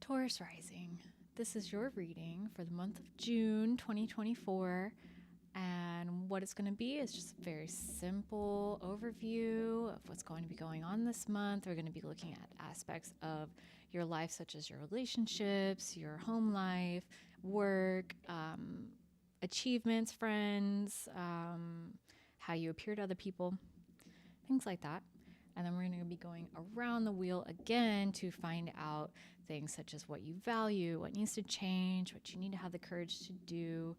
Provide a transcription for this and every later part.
Taurus rising. This is your reading for the month of June 2024. And what it's going to be is just a very simple overview of what's going to be going on this month. We're going to be looking at aspects of your life, such as your relationships, your home life, work, achievements, friends, how you appear to other people, things like that. And then we're going to be going around the wheel again to find out things such as what you value, what needs to change, what you need to have the courage to do.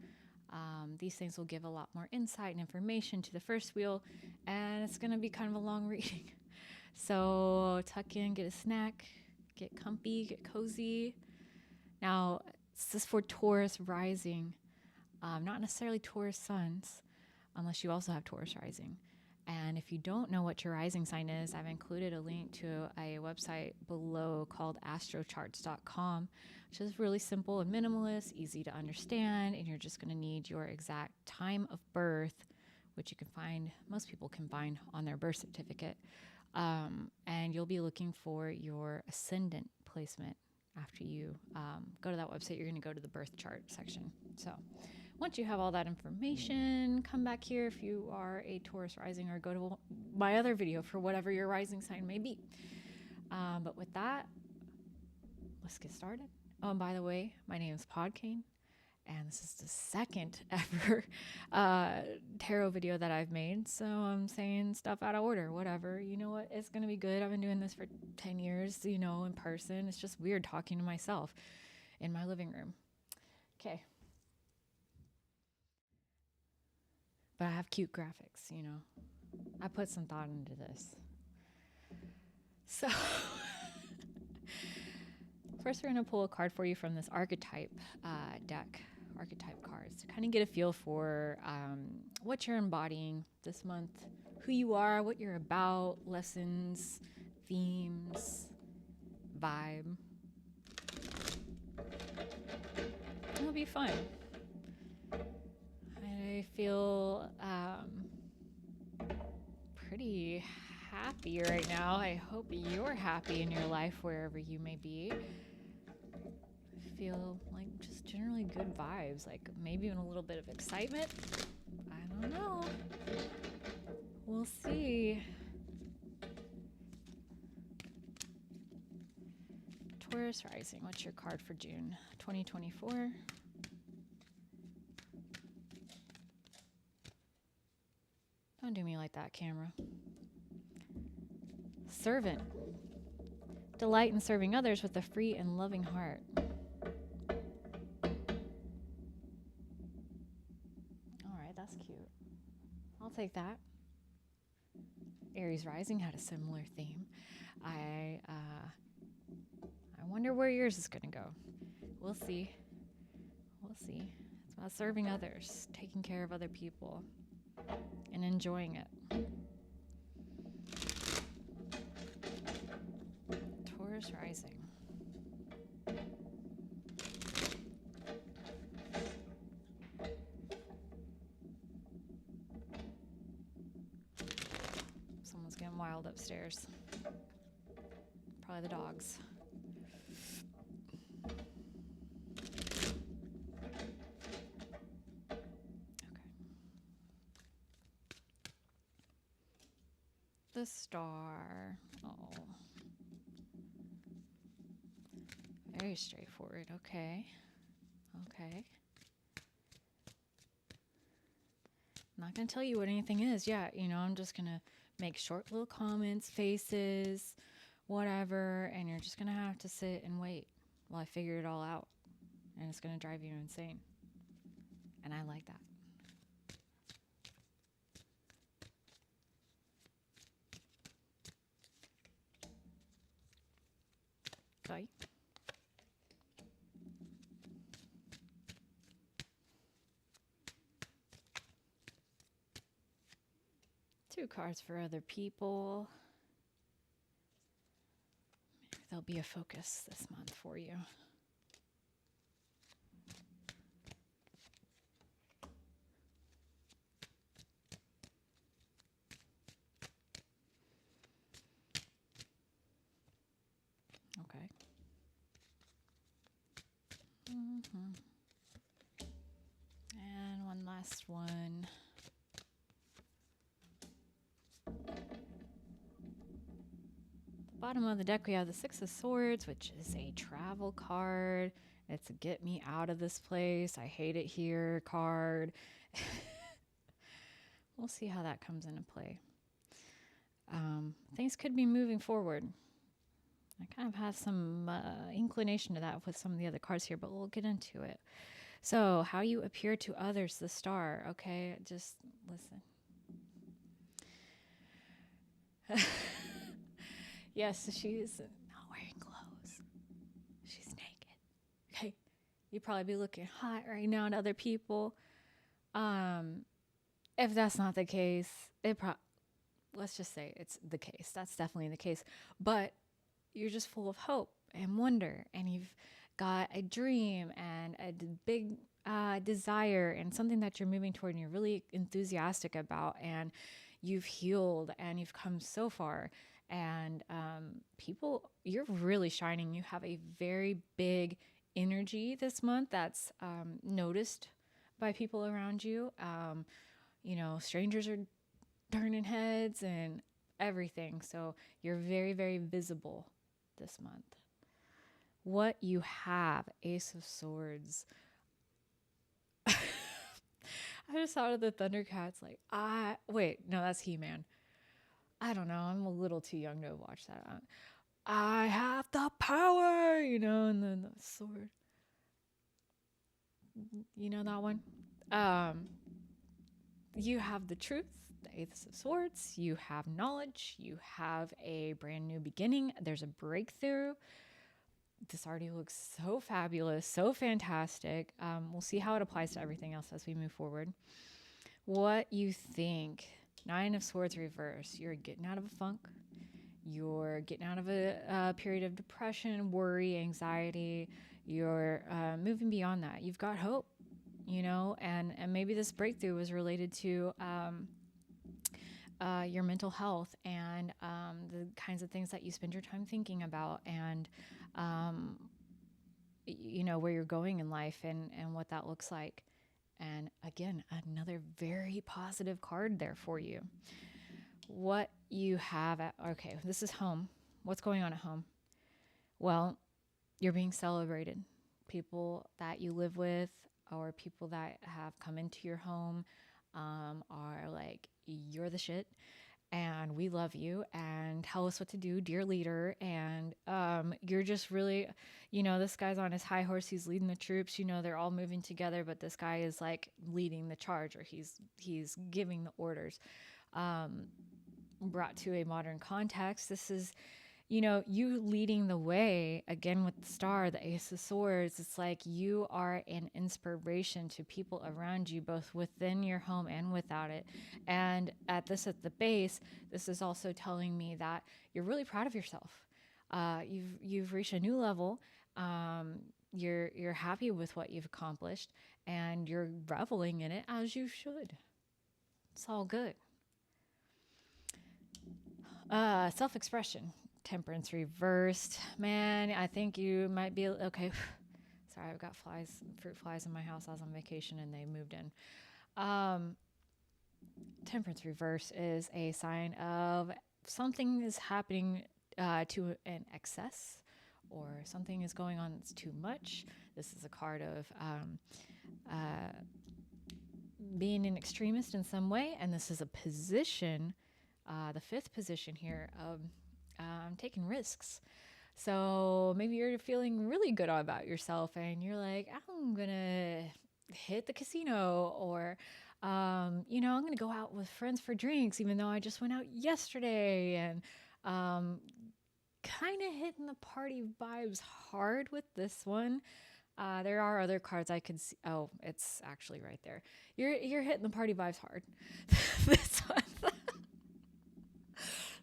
These things will give a lot more insight and information to the first wheel, and it's going to be kind of a long reading. So tuck in, get a snack, get comfy, get cozy. Now, this is for Taurus rising, not necessarily Taurus suns, unless you also have Taurus rising. And if you don't know what your rising sign is, I've included a link to a website below called astrocharts.com, which is really simple and minimalist, easy to understand, and you're just going to need your exact time of birth, which you can find, most people can find on their birth certificate. And you'll be looking for your ascendant placement. After you go to that website, you're going to go to the birth chart section. So once you have all that information, come back here if you are a Taurus rising, or go to my other video for whatever your rising sign may be. But with that, let's get started. Oh, and by the way, my name is Podkane, and this is the second ever tarot video that I've made. So I'm saying stuff out of order, whatever. You know what? It's going to be good. I've been doing this for 10 years, in person. It's just weird talking to myself in my living room. Okay. But I have cute graphics, I put some thought into this. So first we're going to pull a card for you from this archetype deck, archetype cards, to kind of get a feel for what you're embodying this month, who you are, what you're about, lessons, themes, vibe. It'll be fun. I feel pretty happy right now. I hope you're happy in your life wherever you may be. I feel like just generally good vibes, like maybe even a little bit of excitement. I don't know. We'll see. Taurus rising, what's your card for June 2024? Don't do me like that, camera. Servant. Delight in serving others with a free and loving heart. All right, that's cute. I'll take that. Aries rising had a similar theme. I wonder where yours is going to go. We'll see. We'll see. It's about serving others, taking care of other people, and enjoying it. Taurus rising. Someone's getting wild upstairs. Probably the dogs. The star. Oh. Very straightforward. Okay. I'm not going to tell you what anything is. Yeah, I'm just going to make short little comments, faces, whatever, and you're just going to have to sit and wait while I figure it all out. And it's going to drive you insane. And I like that. Okay. Two cards for other people. Maybe there'll be a focus this month for you. Okay. Mm-hmm. And one last one. Bottom of the deck, we have the Six of Swords, which is a travel card. It's a get me out of this place, I hate it here card. We'll see how that comes into play. Things could be moving forward. I kind of have some inclination to that with some of the other cards here, but we'll get into it. So, how you appear to others, the Star. Okay, just listen. Yes, she's not wearing clothes. She's naked. Okay, you'd probably be looking hot right now to other people. If that's not the case, let's just say it's the case. That's definitely the case. But you're just full of hope and wonder, and you've got a dream and a big desire and something that you're moving toward and you're really enthusiastic about, and you've healed and you've come so far. And you're really shining. You have a very big energy this month that's noticed by people around you. Strangers are turning heads and everything. So you're very, very visible this month. What you have, Ace of Swords. I just thought of the Thundercats. Wait, no, that's He-Man. I don't know. I'm a little too young to watch that. I have the power, and then the sword. You know that one? You have the truth, the Ace of Swords. You have knowledge. You have a brand new beginning. There's a breakthrough. This already looks so fabulous, so fantastic. We'll see how it applies to everything else as we move forward. What you think? Nine of Swords reverse. You're getting out of a funk. You're getting out of a period of depression, worry, anxiety. You're moving beyond that. You've got hope, and maybe this breakthrough was related to your mental health and the kinds of things that you spend your time thinking about, and where you're going in life and what that looks like. And again, another very positive card there for you. What you have okay, this is home. What's going on at home? Well, you're being celebrated. People that you live with or people that have come into your home are like, you're the shit and we love you and tell us what to do, dear leader. And you're just really, this guy's on his high horse. He's leading the troops. They're all moving together, but this guy is like leading the charge, or he's giving the orders. Brought to a modern context, this is, you leading the way again with the Star, the Ace of Swords. It's like you are an inspiration to people around you, both within your home and without it. And at the base, this is also telling me that you're really proud of yourself. You've reached a new level. You're happy with what you've accomplished, and you're reveling in it as you should. It's all good. Self-expression. Temperance reversed. Man, I think you might be okay. Sorry, I've got fruit flies in my house. I was on vacation and they moved in. Temperance reverse is a sign of something is happening to an excess, or something is going on that's too much. This is a card of being an extremist in some way, and this is a position, the fifth position here of taking risks. So maybe you're feeling really good about yourself and you're like, I'm gonna hit the casino, or I'm gonna go out with friends for drinks even though I just went out yesterday, and kind of hitting the party vibes hard with this one. There are other cards I could see. Oh, it's actually right there. You're hitting the party vibes hard. This one.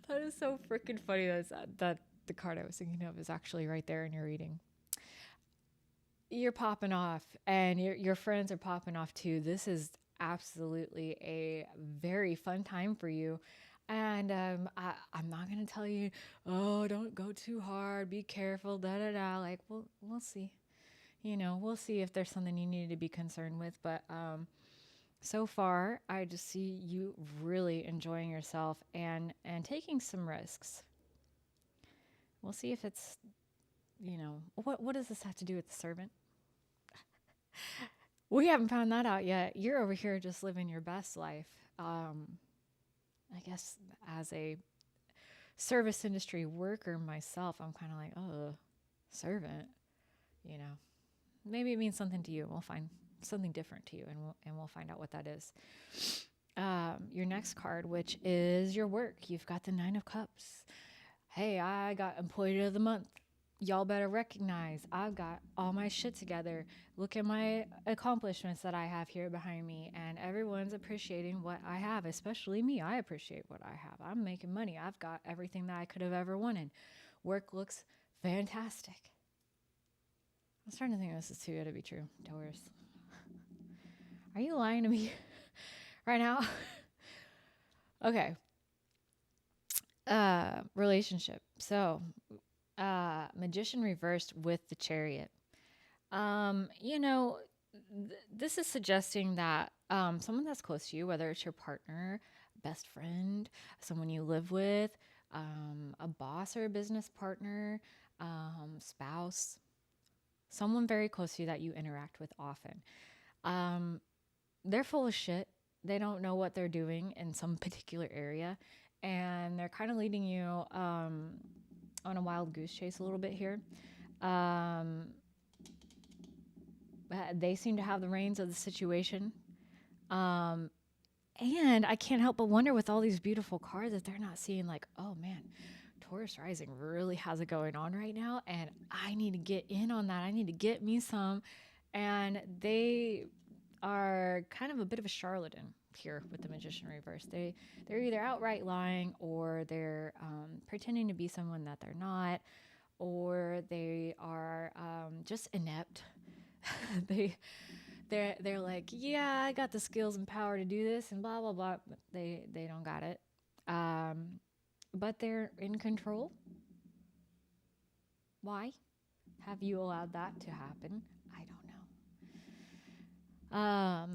That is so freaking funny that the card I was thinking of is actually right there in your reading. You're popping off, and your friends are popping off too. This is absolutely a very fun time for you. And I'm not going to tell you, oh, don't go too hard, be careful, da-da-da. Like, we'll see. We'll see if there's something you need to be concerned with. But so far, I just see you really enjoying yourself and taking some risks. We'll see if it's, what does this have to do with the servant? We haven't found that out yet. You're over here just living your best life. I guess as a service industry worker myself, I'm kind of like, oh, servant, you know, maybe it means something to you. We'll find something different to you, and we'll find out what that is. Your next card, which is your work. You've got the Nine of Cups. Hey, I got Employee of the Month. Y'all better recognize I've got all my shit together. Look at my accomplishments that I have here behind me, and everyone's appreciating what I have, especially me. I appreciate what I have. I'm making money. I've got everything that I could have ever wanted. Work looks fantastic. I'm starting to think this is too good to be true, Taurus. Are you lying to me right now? Okay. Relationship. So, Magician reversed with the Chariot. This is suggesting that someone that's close to you, whether it's your partner, best friend, someone you live with, a boss or a business partner, spouse, someone very close to you that you interact with often. They're full of shit. They don't know what they're doing in some particular area, and they're kind of leading you on a wild goose chase a little bit here. They seem to have the reins of the situation. And I can't help but wonder with all these beautiful cards that they're not seeing like, oh man, Taurus rising really has it going on right now, and I need to get in on that. I need to get me some. And they are kind of a bit of a charlatan here with the Magician reverse. They're either outright lying, or they're pretending to be someone that they're not, or they are just inept. They're like, yeah, I got the skills and power to do this and blah blah blah, but they don't got it. But they're in control. Why have you allowed that to happen? I don't know.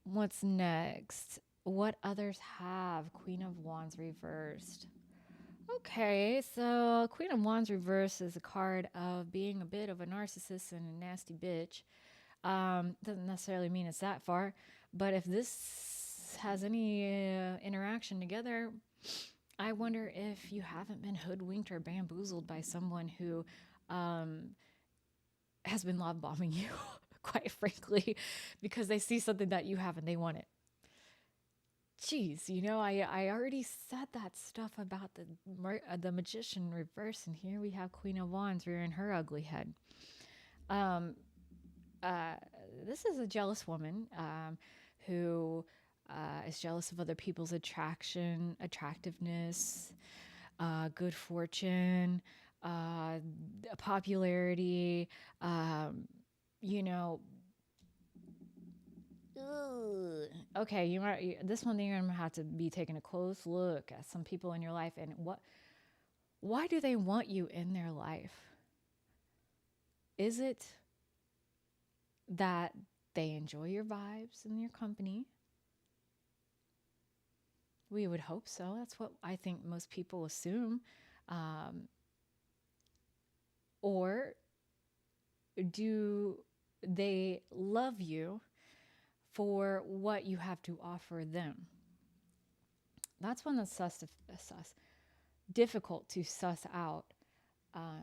What's next? What others have? Queen of Wands reversed. Okay, so Queen of Wands reversed is a card of being a bit of a narcissist and a nasty bitch. Doesn't necessarily mean it's that far, but if this has any interaction together, I wonder if you haven't been hoodwinked or bamboozled by someone who has been love bombing you, quite frankly, because they see something that you have and they want it. Jeez, I already said that stuff about the Magician reverse, and here we have Queen of Wands rearing her ugly head. This is a jealous woman who is jealous of other people's attractiveness, good fortune, popularity, Okay, this one thing you're gonna have to be taking a close look at some people in your life, and why do they want you in their life? Is it that they enjoy your vibes and your company? We would hope so. That's what I think most people assume. Or do they love you for what you have to offer them? That's one that's difficult to suss out. I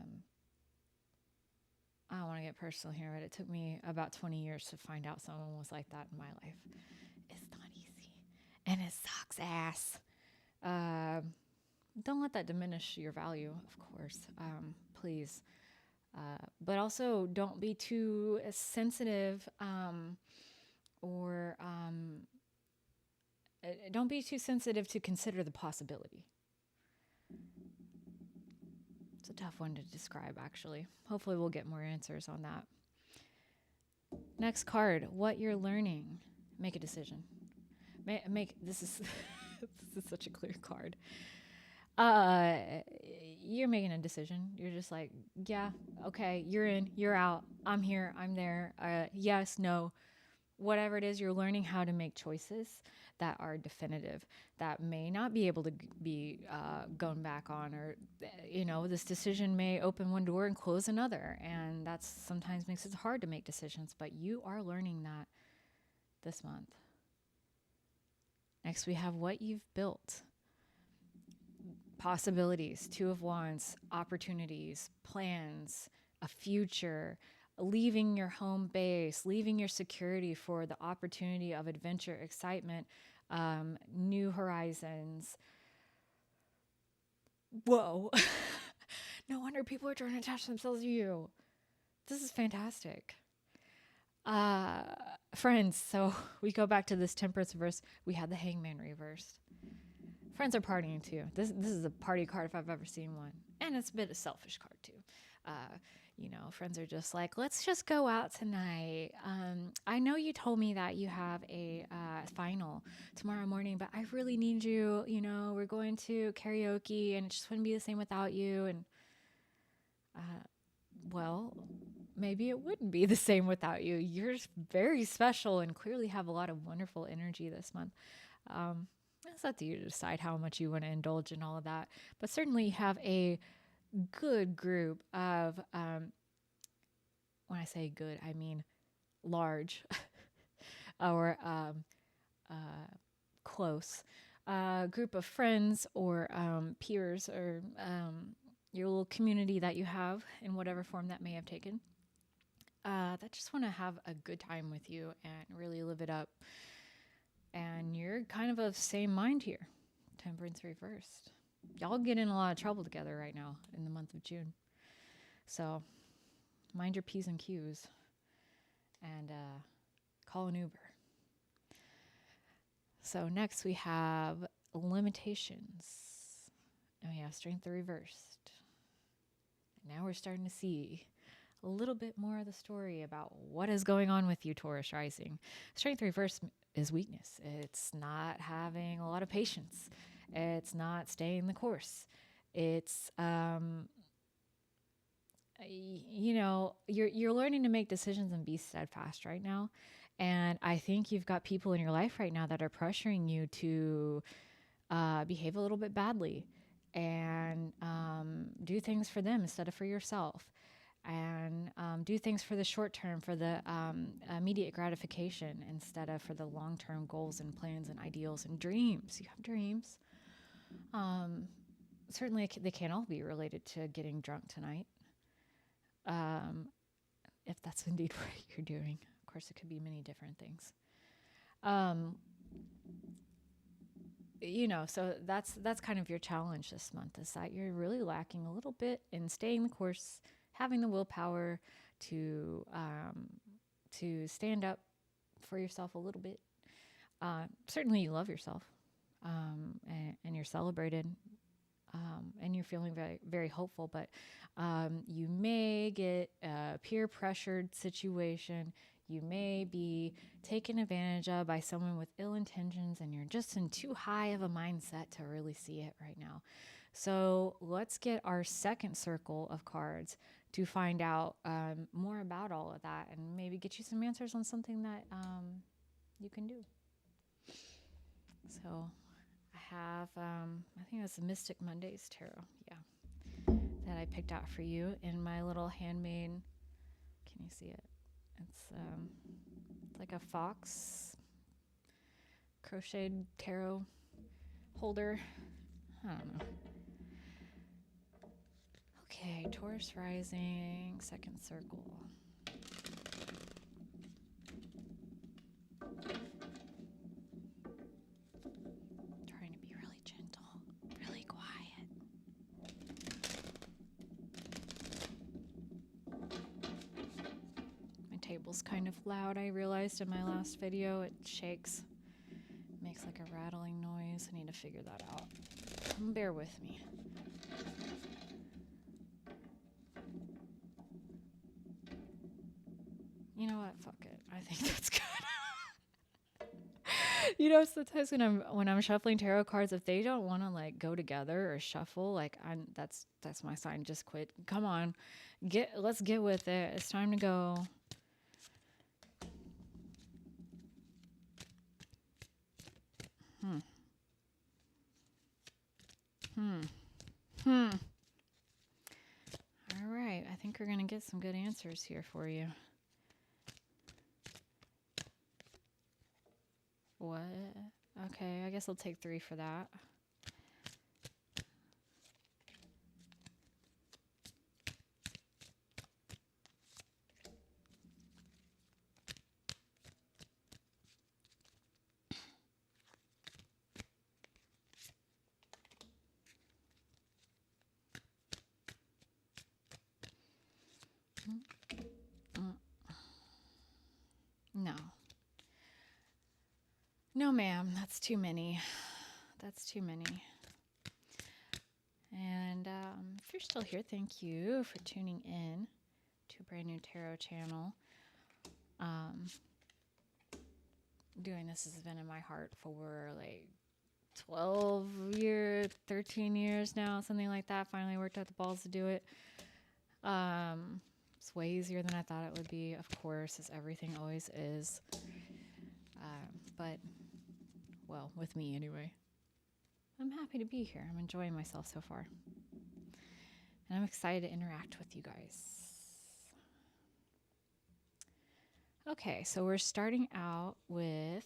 don't want to get personal here, but it took me about 20 years to find out someone was like that in my life. It's not easy, and it sucks ass. Don't let that diminish your value, of course. Please. But also don't be too sensitive, or don't be too sensitive to consider the possibility. It's a tough one to describe, actually. Hopefully we'll get more answers on that. Next card, what you're learning. Make a decision. This is this is such a clear card. you're making a decision. You're just like, yeah, okay, you're in, you're out, I'm here, I'm there. Yes, no, whatever it is, you're learning how to make choices that are definitive, that may not be able to be gone back on, or, this decision may open one door and close another. And that sometimes makes it hard to make decisions, but you are learning that this month. Next, we have what you've built. Possibilities, Two of Wands, opportunities, plans, a future, leaving your home base, leaving your security for the opportunity of adventure, excitement, new horizons. Whoa. No wonder people are trying to attach themselves to you. This is fantastic. Friends, so we go back to this Temperance reverse. We had the Hangman reversed. Friends are partying too. This is a party card if I've ever seen one. And it's a bit of a selfish card too. Friends are just like, let's just go out tonight. I know you told me that you have a final tomorrow morning, but I really need you. We're going to karaoke and it just wouldn't be the same without you. And, well, maybe it wouldn't be the same without you. You're very special and clearly have a lot of wonderful energy this month. It's up to you to decide how much you want to indulge in all of that. But certainly have a good group of, when I say good, I mean large or close group of friends or peers or your little community that you have in whatever form that may have taken. That just want to have a good time with you and really live it up. And you're kind of same mind here. Temperance reversed. Y'all get in a lot of trouble together right now in the month of June. So mind your P's and Q's and call an Uber. So next we have limitations. And we have strength reversed. And now we're starting to see a little bit more of the story about what is going on with you, Taurus rising. Strength reversed is weakness. It's not having a lot of patience. It's not staying the course. It's, you're learning to make decisions and be steadfast right now. And I think you've got people in your life right now that are pressuring you to behave a little bit badly and do things for them instead of for yourself. And do things for the short term, for the immediate gratification instead of for the long-term goals and plans and ideals and dreams. You have dreams. Certainly they can't all be related to getting drunk tonight. If that's indeed what you're doing. Of course, it could be many different things. So that's kind of your challenge this month, is that you're really lacking a little bit in staying the course, having the willpower to stand up for yourself a little bit. Certainly you love yourself, and you're celebrated, and you're feeling very, very hopeful, but you may get a peer pressured situation. You may be taken advantage of by someone with ill intentions, and you're just in too high of a mindset to really see it right now. So let's get our second circle of cards to find out more about all of that and maybe get you some answers on something that you can do. So I have, I think that's the Mystic Mondays Tarot, that I picked out for you in my little handmade, can you see it? It's like a fox crocheted tarot holder. I don't know. Okay, Taurus rising, second circle. Trying to be really gentle, really quiet. My table's kind of loud, I realized in my last video. It shakes, makes like a rattling noise. I need to figure that out. Bear with me. You know what? Fuck it. I think that's good. Sometimes when I'm shuffling tarot cards, if they don't want to like go together or shuffle, like that's my sign. Just quit. Come on, let's get with it. It's time to go. Hmm. Hmm. Hmm. All right. I think we're gonna get some good answers here for you. What? Okay, I guess I'll take 3 for that. No. No, ma'am. That's too many. That's too many. And if you're still here, thank you for tuning in to a brand new tarot channel. Doing this has been in my heart for like 12 years, 13 years now, something like that. Finally worked out the balls to do it. It's way easier than I thought it would be, of course, as everything always is. But, well, with me anyway. I'm happy to be here. I'm enjoying myself so far. And I'm excited to interact with you guys. Okay, so we're starting out with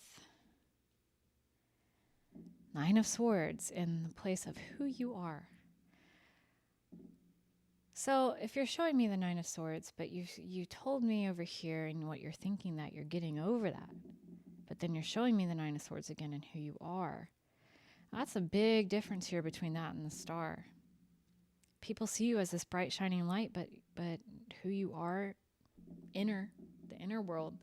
9 of Swords in the place of who you are. So if you're showing me the 9 of Swords, but you told me over here and what you're thinking that you're getting over that, but then you're showing me the 9 of Swords again and who you are. That's a big difference here between that and the Star. People see you as this bright shining light, but who you are, the inner world,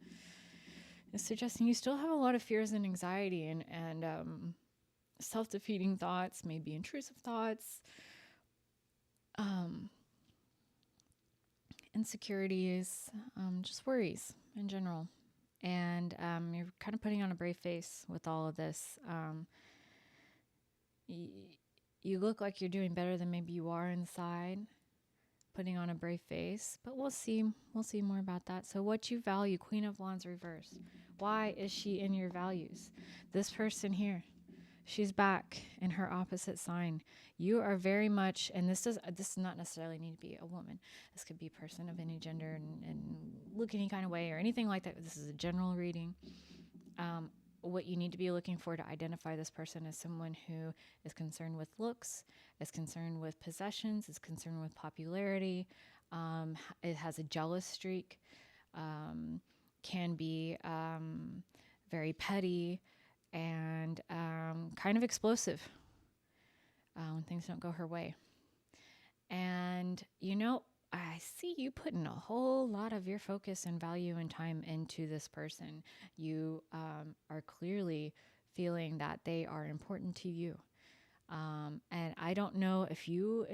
is suggesting you still have a lot of fears and anxiety and self-defeating thoughts, maybe intrusive thoughts, insecurities, just worries in general. And you're kind of putting on a brave face with all of this. You look like you're doing better than maybe you are inside, putting on a brave face, but we'll see more about that. So what you value, Queen of Wands reversed. Why is she in your values? This person here, she's back in her opposite sign. You are very much, and this does not necessarily need to be a woman. This could be a person of any gender and look any kind of way or anything like that. This is a general reading. What you need to be looking for to identify this person as someone who is concerned with looks, is concerned with possessions, is concerned with popularity. It has a jealous streak, can be very petty, and kind of explosive when things don't go her way. And, I see you putting a whole lot of your focus and value and time into this person. You are clearly feeling that they are important to you. And I don't know if you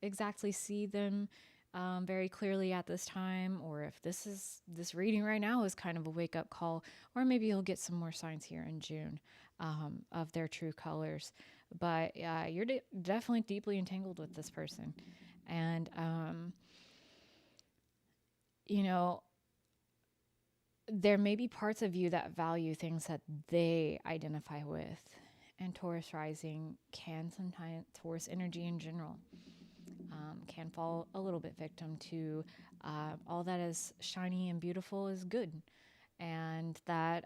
exactly see them very clearly at this time, or if this reading right now is kind of a wake-up call, or maybe you'll get some more signs here in June of their true colors. But you're definitely deeply entangled with this person. And, there may be parts of you that value things that they identify with. And Taurus rising can sometimes, Taurus energy in general, can fall a little bit victim to all that is shiny and beautiful is good. And that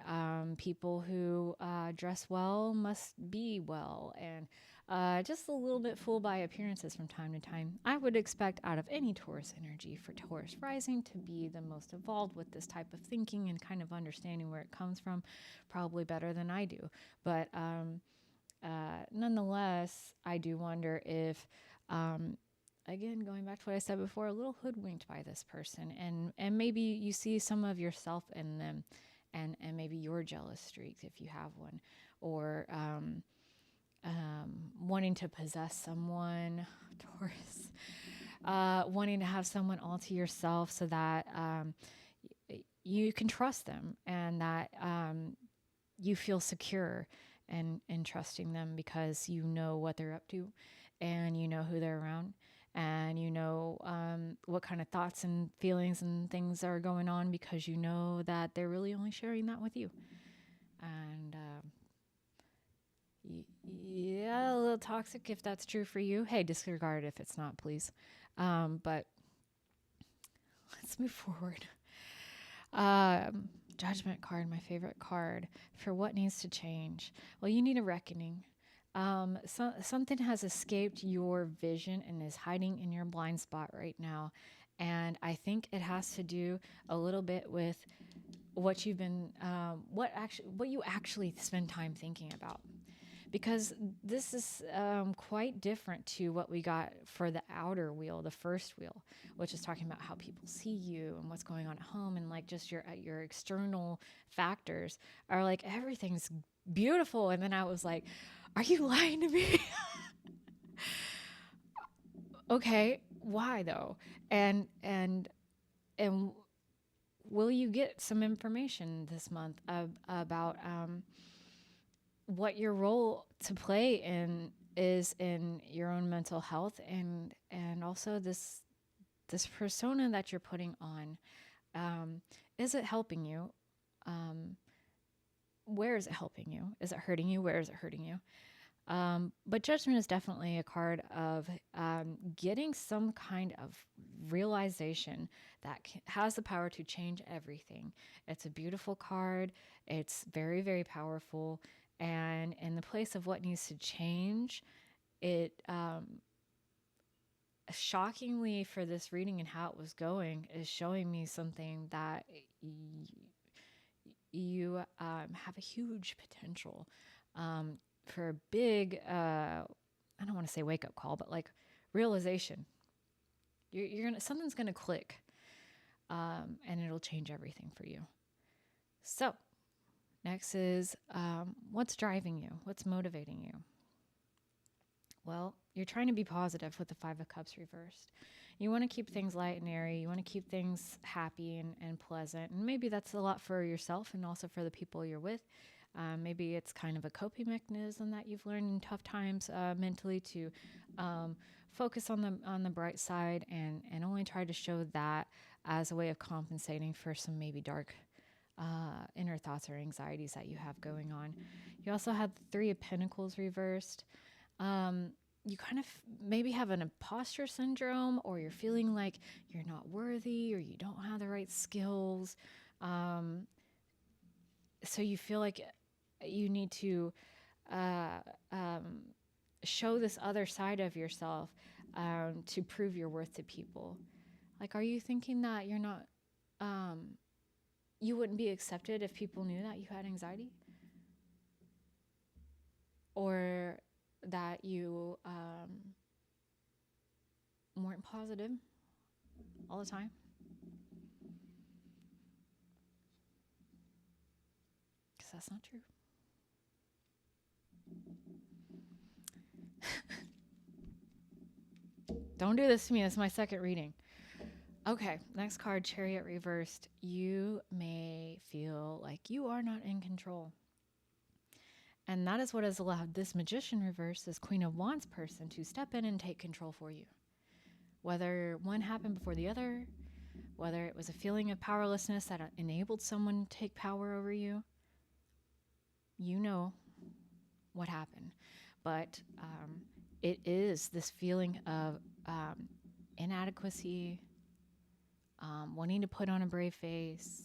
people who dress well must be well. And just a little bit fooled by appearances from time to time. I would expect out of any Taurus energy for Taurus rising to be the most evolved with this type of thinking and kind of understanding where it comes from, probably better than I do. But nonetheless, I do wonder if, again, going back to what I said before, a little hoodwinked by this person. And maybe you see some of yourself in them, and maybe your jealous streaks if you have one, or wanting to possess someone, Taurus, wanting to have someone all to yourself so that you can trust them, and that you feel secure and trusting them because you know what they're up to and you know who they're around and you know what kind of thoughts and feelings and things are going on because you know that they're really only sharing that with you. And yeah, a little toxic if that's true for you. Hey, disregard if it's not, please. But let's move forward. Judgment card, my favorite card for what needs to change. Well, you need a reckoning. Something has escaped your vision and is hiding in your blind spot right now. And I think it has to do a little bit with what you've been, what you actually spend time thinking about. Because this is quite different to what we got for the outer wheel, the first wheel, which is talking about how people see you and what's going on at home and like just your external factors are like everything's beautiful. And then I was like, are you lying to me? Okay, why though? And will you get some information this month about what your role to play in is in your own mental health and also this persona that you're putting on? Is it helping you? Where is it helping you? Is it hurting you? Where is it hurting you? But judgment is definitely a card of getting some kind of realization that has the power to change everything. It's a beautiful card. It's very, very powerful. And in the place of what needs to change, it shockingly for this reading and how it was going is showing me something that you have a huge potential for a big, I don't want to say wake up call, but like realization. You're gonna something's gonna click, and it'll change everything for you. So next is what's driving you? What's motivating you? Well, you're trying to be positive with the Five of Cups reversed. You want to keep things light and airy. You want to keep things happy and pleasant. And maybe that's a lot for yourself and also for the people you're with. Maybe it's kind of a coping mechanism that you've learned in tough times mentally to focus on the bright side and only try to show that as a way of compensating for some maybe dark inner thoughts or anxieties that you have going on. You also have the Three of Pentacles reversed. You kind of maybe have an imposter syndrome, or you're feeling like you're not worthy or you don't have the right skills. So you feel like you need to show this other side of yourself to prove your worth to people. Like, are you thinking that you're not, you wouldn't be accepted if people knew that you had anxiety? Or that you weren't positive all the time? Because that's not true. Don't do this to me. This is my second reading. Okay, next card, Chariot reversed. You may feel like you are not in control. And that is what has allowed this Magician reverse, this Queen of Wands person, to step in and take control for you. Whether one happened before the other, whether it was a feeling of powerlessness that enabled someone to take power over you, you know what happened. But it is this feeling of inadequacy, wanting to put on a brave face,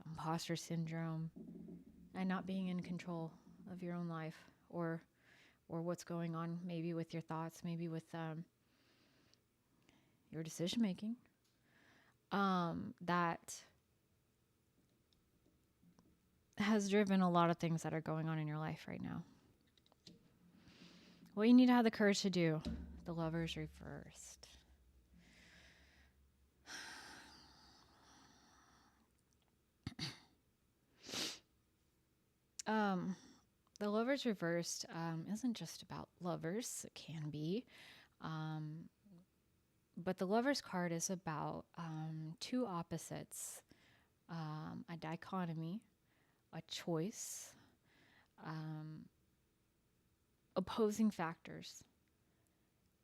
imposter syndrome, and not being in control of your own life or what's going on, maybe with your thoughts, maybe with your decision making, that has driven a lot of things that are going on in your life right now. What you need to have the courage to do, the Lovers reversed. The Lovers reversed isn't just about lovers. It can be. But the Lovers card is about two opposites, a dichotomy, a choice, um, opposing factors.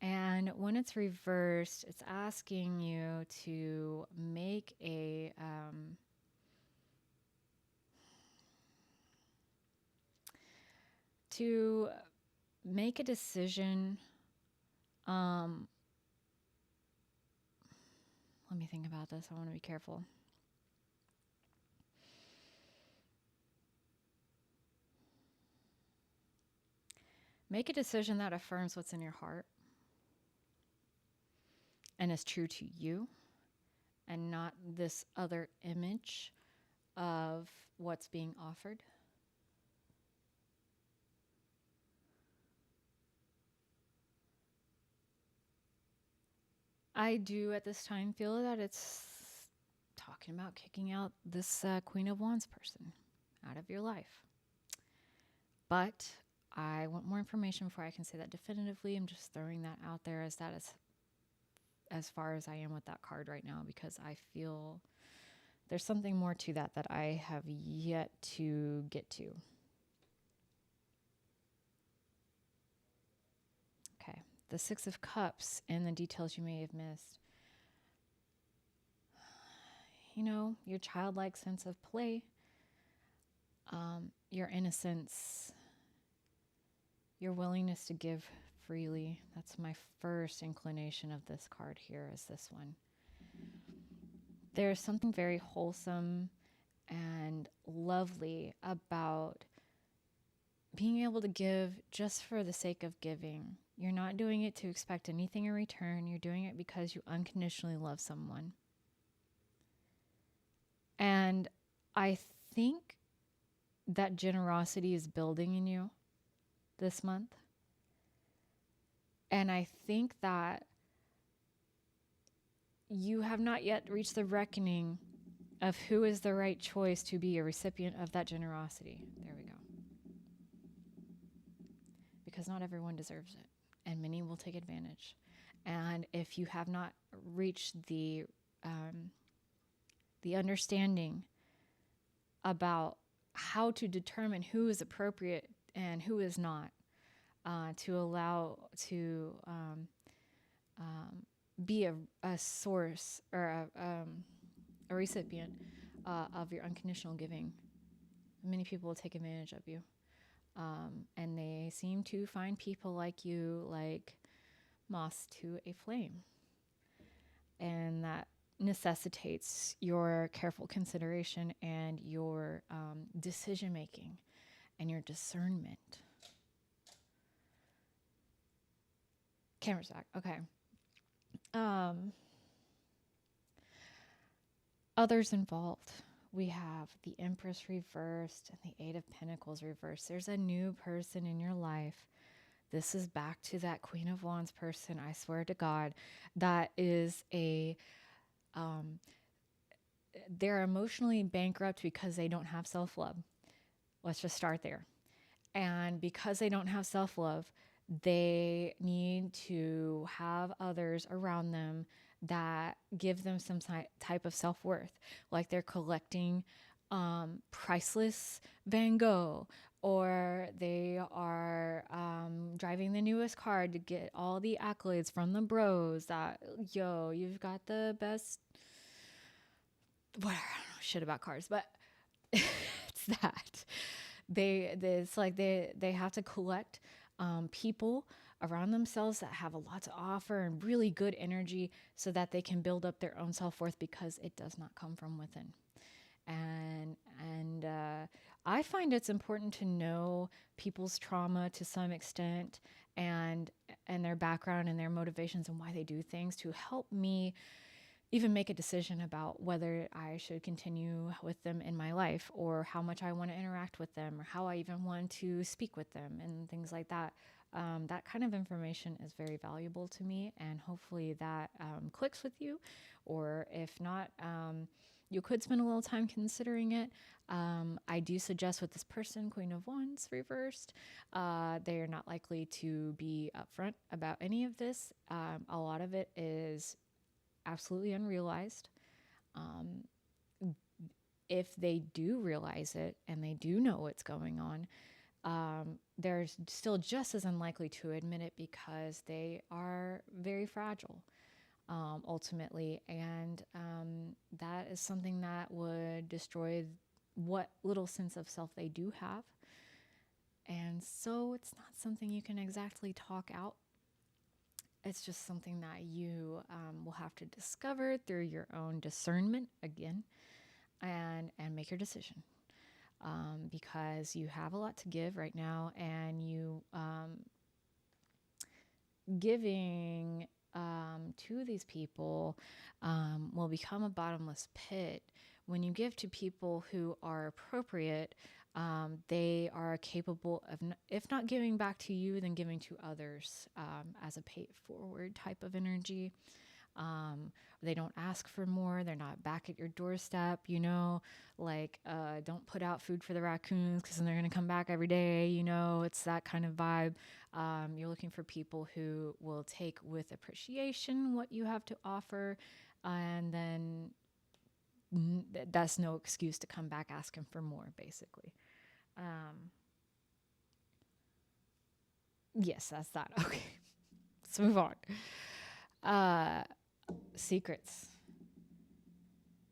And when it's reversed, it's asking you to make a decision. Let me think about this. I want to be careful. Make a decision that affirms what's in your heart and is true to you, and not this other image of what's being offered. I do at this time feel that it's talking about kicking out this Queen of Wands person out of your life. But I want more information before I can say that definitively. I'm just throwing that out there as far as I am with that card right now, because I feel there's something more to that I have yet to get to. Okay, the Six of Cups and the details you may have missed. You know, your childlike sense of play, your innocence, your willingness to give freely. That's my first inclination of this card here, is this one. There's something very wholesome and lovely about being able to give just for the sake of giving. You're not doing it to expect anything in return. You're doing it because you unconditionally love someone. And I think that generosity is building in you this month. And I think that you have not yet reached the reckoning of who is the right choice to be a recipient of that generosity. There we go. Because not everyone deserves it, and many will take advantage. And if you have not reached the understanding about how to determine who is appropriate and who is not, to allow to be a source or a recipient of your unconditional giving, many people will take advantage of you. And they seem to find people like you like moths to a flame. And that necessitates your careful consideration and your decision making and your discernment. Camera's back. Okay. Others involved. We have the Empress reversed and the Eight of Pentacles reversed. There's a new person in your life. This is back to that Queen of Wands person, I swear to God, that is they're emotionally bankrupt because they don't have self-love. Let's just start there. And because they don't have self-love, they need to have others around them that give them some type of self-worth. Like they're collecting priceless Van Gogh, or they are driving the newest car to get all the accolades from the bros that, yo, you've got the best, whatever, I don't know shit about cars, but it's that. It's like they have to collect people around themselves that have a lot to offer and really good energy so that they can build up their own self-worth, because it does not come from within. And I find it's important to know people's trauma to some extent, and their background and their motivations and why they do things, to help me even make a decision about whether I should continue with them in my life, or how much I want to interact with them, or how I even want to speak with them and things like that. That kind of information is very valuable to me, and hopefully that clicks with you. Or if not, you could spend a little time considering it. I do suggest with this person, Queen of Wands reversed, they are not likely to be upfront about any of this. A lot of it is absolutely unrealized. if they do realize it and they do know what's going on, they're still just as unlikely to admit it because they are very fragile, ultimately. And that is something that would destroy what little sense of self they do have. And so it's not something you can exactly talk out. It's just something that you will have to discover through your own discernment again, and make your decision. Because you have a lot to give right now, and you giving to these people will become a bottomless pit. When you give to people who are appropriate, they are capable of, if not giving back to you, then giving to others as a pay it forward type of energy. They don't ask for more. They're not back at your doorstep, like don't put out food for the raccoons because then they're going to come back every day. It's that kind of vibe. You're looking for people who will take with appreciation what you have to offer, and then that's no excuse to come back asking for more, basically. Yes, that's that. Okay, let's move on. Secrets.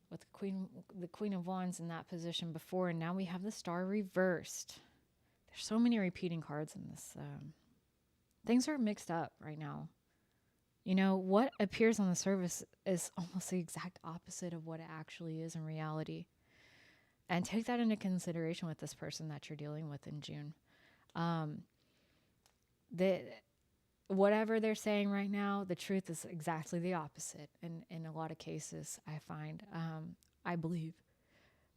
With the Queen of Wands in that position before, and now we have the Star reversed. There's so many repeating cards in this. Things are mixed up right now. What appears on the surface is almost the exact opposite of what it actually is in reality. And take that into consideration with this person that you're dealing with in June. Whatever they're saying right now, the truth is exactly the opposite. And in a lot of cases, I find, I believe,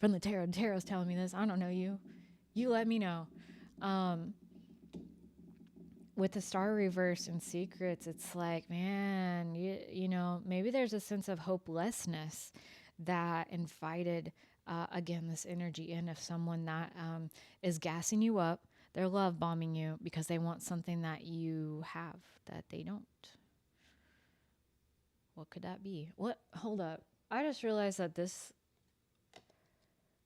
from the tarot. The tarot's telling me this. I don't know you. You let me know. With the Star reverse and secrets, it's like, man, maybe there's a sense of hopelessness that invited, again, this energy in of someone that is gassing you up. They're love bombing you because they want something that you have that they don't. What could that be? What? Hold up. I just realized that this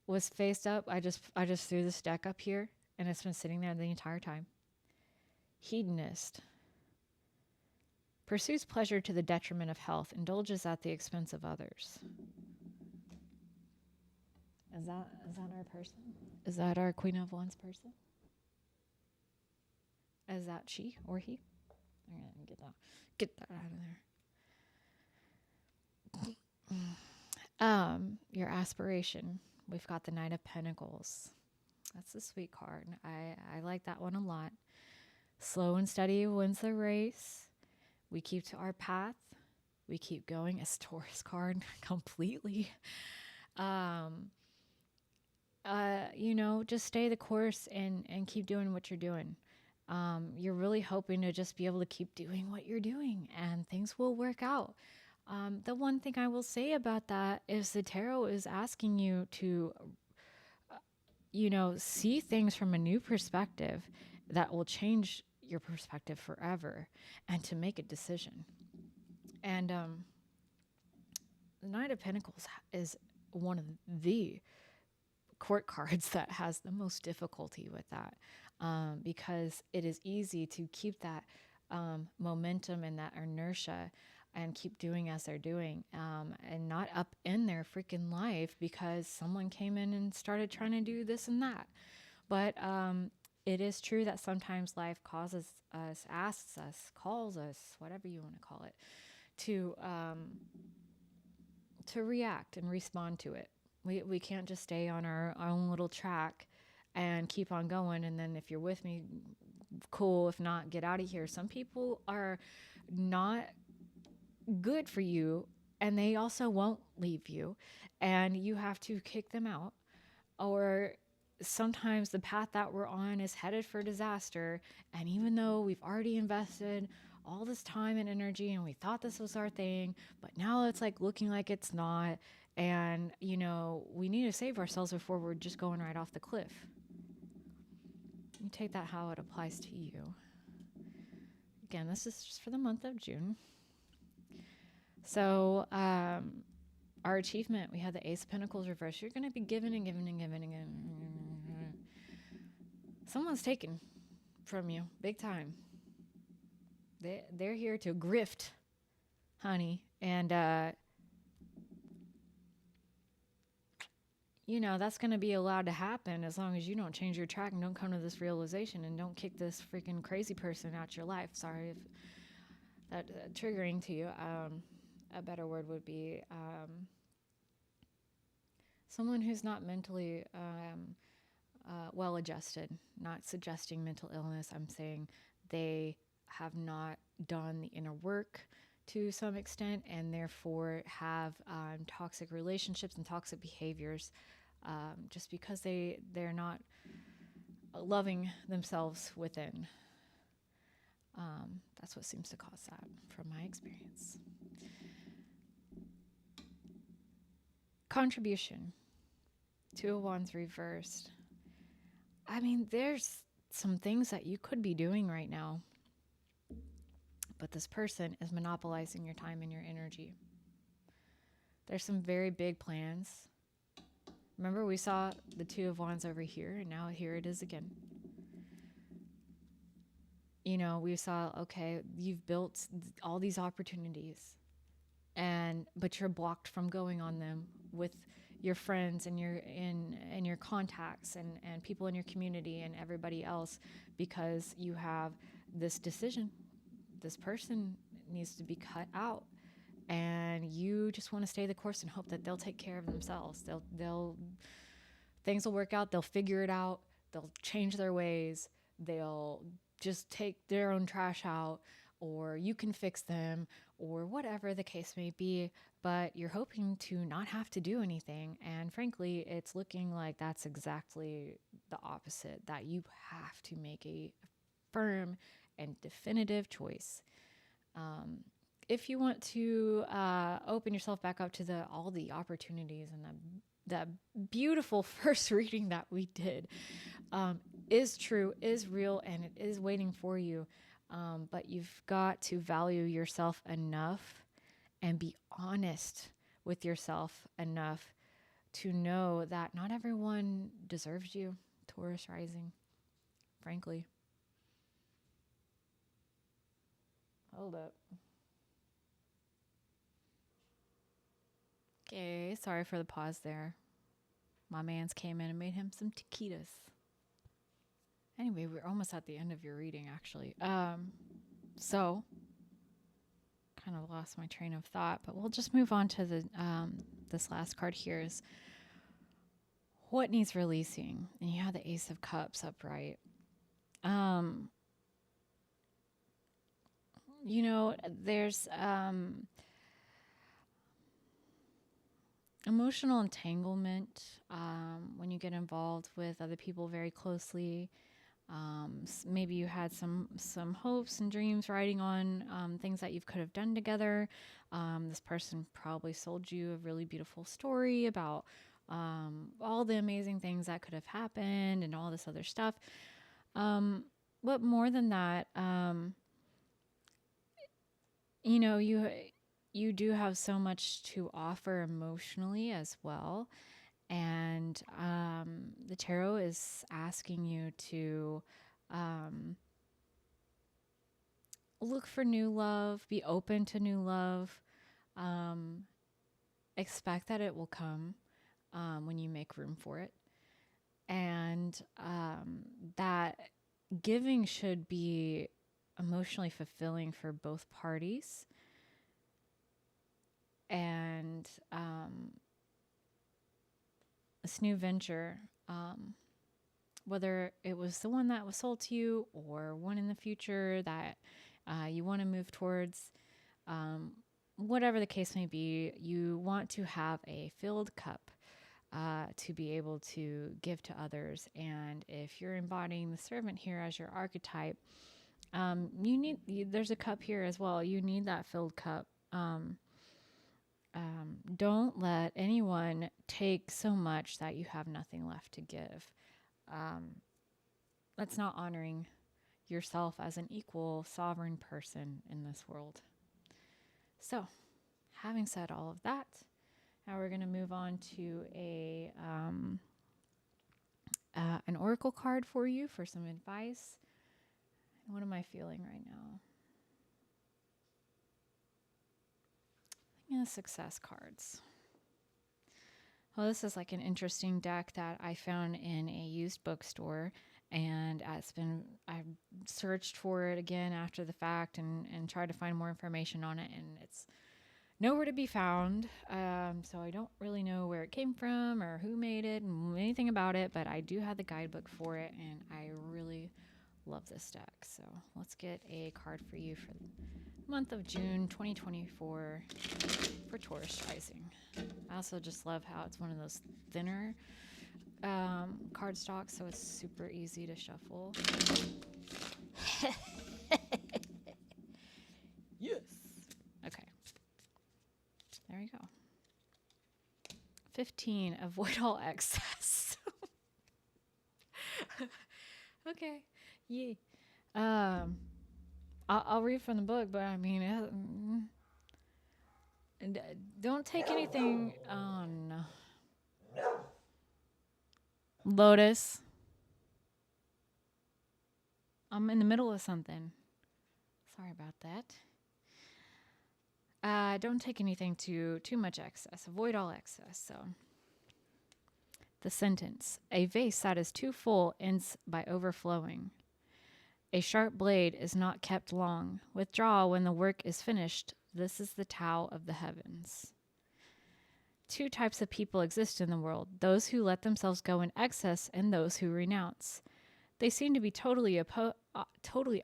was faced up. I just threw this deck up here, and it's been sitting there the entire time. Hedonist. Pursues pleasure to the detriment of health. Indulges at the expense of others. Is that our person? Is that our Queen of Wands person? Is that she or he? I'm gonna get that out of there. Your aspiration. We've got the Knight of Pentacles. That's a sweet card. I like that one a lot. Slow and steady wins the race. We keep to our path. We keep going. It's Taurus card completely. Just stay the course and keep doing what you're doing. You're really hoping to just be able to keep doing what you're doing, and things will work out. The one thing I will say about that is the tarot is asking you to, see things from a new perspective that will change your perspective forever, and to make a decision. And the Knight of Pentacles is one of the court cards that has the most difficulty with that, because it is easy to keep that momentum and that inertia and keep doing as they're doing, and not up in their freaking life because someone came in and started trying to do this and that. But it is true that sometimes life causes us, asks us, calls us, whatever you want to call it, to react and respond to it. We can't just stay on our own little track and keep on going. And then if you're with me, cool. If not, get out of here. Some people are not good for you, and they also won't leave you, and you have to kick them out. Or sometimes the path that we're on is headed for disaster, and even though we've already invested all this time and energy and we thought this was our thing, but now it's like looking like it's not, and we need to save ourselves before we're just going right off the cliff. You take that how it applies to you. Again, this is just for the month of June. So our achievement, we had the Ace of Pentacles reversed. You're going to be giving and giving and giving and giving. Someone's taken from you big time. They're here to grift, honey. And, that's going to be allowed to happen as long as you don't change your track and don't come to this realization and don't kick this freaking crazy person out your life. Sorry if that's triggering to you. A better word would be someone who's not mentally well adjusted. Not suggesting mental illness. I'm saying they have not done the inner work to some extent and therefore have toxic relationships and toxic behaviors just because they're not loving themselves within. That's what seems to cause that from my experience. Contribution. 2 of Wands reversed. I mean, there's some things that you could be doing right now, but this person is monopolizing your time and your energy. There's some very big plans. Remember, we saw the 2 of Wands over here, and now here it is again. We saw, okay, you've built all these opportunities, but you're blocked from going on them with your friends and your contacts and people in your community and everybody else because you have this decision. This person needs to be cut out, and you just want to stay the course and hope that they'll take care of themselves. Things will work out. They'll figure it out. They'll change their ways. They'll just take their own trash out, or you can fix them, or whatever the case may be. But you're hoping to not have to do anything. And frankly, it's looking like that's exactly the opposite, that you have to make a firm and definitive choice. If you want to open yourself back up to all the opportunities and that beautiful first reading that we did is true, is real, and it is waiting for you. But you've got to value yourself enough and be honest with yourself enough to know that not everyone deserves you, Taurus rising, frankly. Hold up. Okay, sorry for the pause there. My man's came in and made him some taquitos. Anyway, we're almost at the end of your reading, actually. So, kind of lost my train of thought, but we'll just move on to the this last card here is what needs releasing. And you have the Ace of Cups upright. There's emotional entanglement when you get involved with other people very closely. Maybe you had some hopes and dreams riding on things that you could have done together. This person probably sold you a really beautiful story about all the amazing things that could have happened and all this other stuff. But more than that, you do have so much to offer emotionally as well. And the tarot is asking you to look for new love, be open to new love, expect that it will come when you make room for it. And that giving should be emotionally fulfilling for both parties. And this new venture, whether it was the one that was sold to you or one in the future that you want to move towards, whatever the case may be, you want to have a filled cup to be able to give to others. And if you're embodying the servant here as your archetype, there's a cup here as well. You need that filled cup. Don't let anyone take so much that you have nothing left to give. That's not honoring yourself as an equal, sovereign person in this world. So, having said all of that, now we're going going to move on to an oracle card for you for some advice. What am I feeling right now? Success cards. Well, this is like an interesting deck that I found in a used bookstore, and I've searched for it again after the fact and tried to find more information on it, and it's nowhere to be found. So I don't really know where it came from or who made it and anything about it, but I do have the guidebook for it, and I really love this deck. So let's get a card for you for the month of June 2024 for Taurus rising. I also just love how it's one of those thinner card stocks, so it's super easy to shuffle. Yes. Okay. There you go. 15. Avoid all excess. Okay. Yeah. I'll read from the book, but I mean, don't take anything. Oh no. Lotus. I'm in the middle of something. Sorry about that. Don't take anything too much excess. Avoid all excess. So, the sentence: a vase that is too full ends by overflowing. A sharp blade is not kept long. Withdraw when the work is finished. This is the Tao of the heavens. Two types of people exist in the world: those who let themselves go in excess and those who renounce. They seem to be totally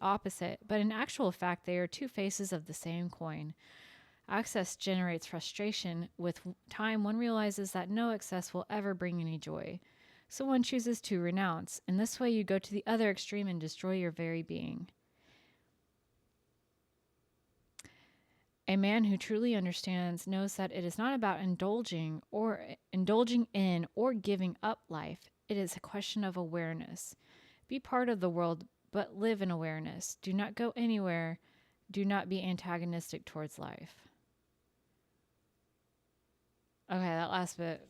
opposite, but in actual fact, they are two faces of the same coin. Excess generates frustration. With time, one realizes that no excess will ever bring any joy. So one chooses to renounce. In this way, you go to the other extreme and destroy your very being. A man who truly understands knows that it is not about indulging in or giving up life. It is a question of awareness. Be part of the world, but live in awareness. Do not go anywhere. Do not be antagonistic towards life. Okay, that last bit,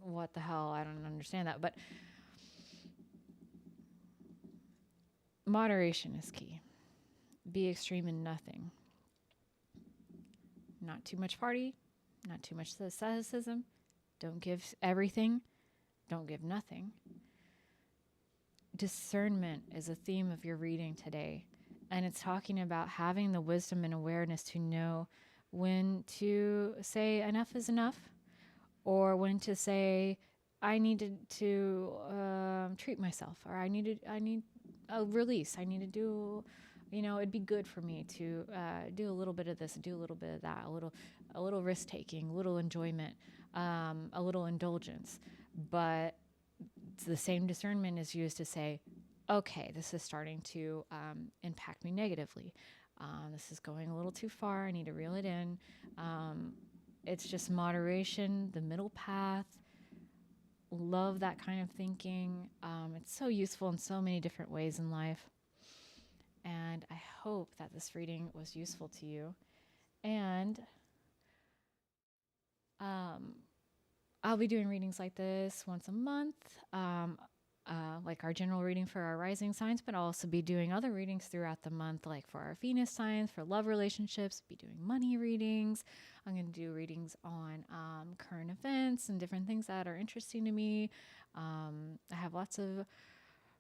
what the hell? I don't understand that. But moderation is key. Be extreme in nothing. Not too much party, not too much asceticism. Don't give everything. Don't give nothing. Discernment is a theme of your reading today. And it's talking about having the wisdom and awareness to know when to say enough is enough, or when to say I needed to treat myself, or I need a release. I need to do, it'd be good for me to do a little bit of this, do a little bit of that, a little risk taking, a little enjoyment, a little indulgence. But the same discernment is used to say, okay, this is starting to impact me negatively. This is going a little too far. I need to reel it in. It's just moderation, the middle path. Love that kind of thinking. It's so useful in so many different ways in life. And I hope that this reading was useful to you. And I'll be doing readings like this once a month, like our general reading for our rising signs, but I'll also be doing other readings throughout the month, like for our Venus signs, for love relationships, be doing money readings. I'm going to do readings on current events and different things that are interesting to me. I have lots of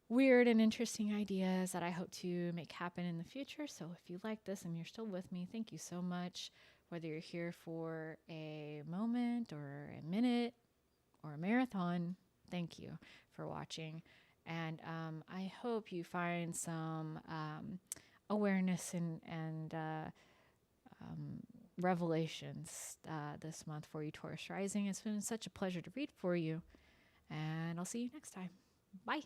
weird and interesting ideas that I hope to make happen in the future. So if you like this and you're still with me, thank you so much. Whether you're here for a moment or a minute or a marathon, thank you for watching. And I hope you find some awareness and revelations this month for you, Taurus rising. It's been such a pleasure to read for you. And I'll see you next time. Bye.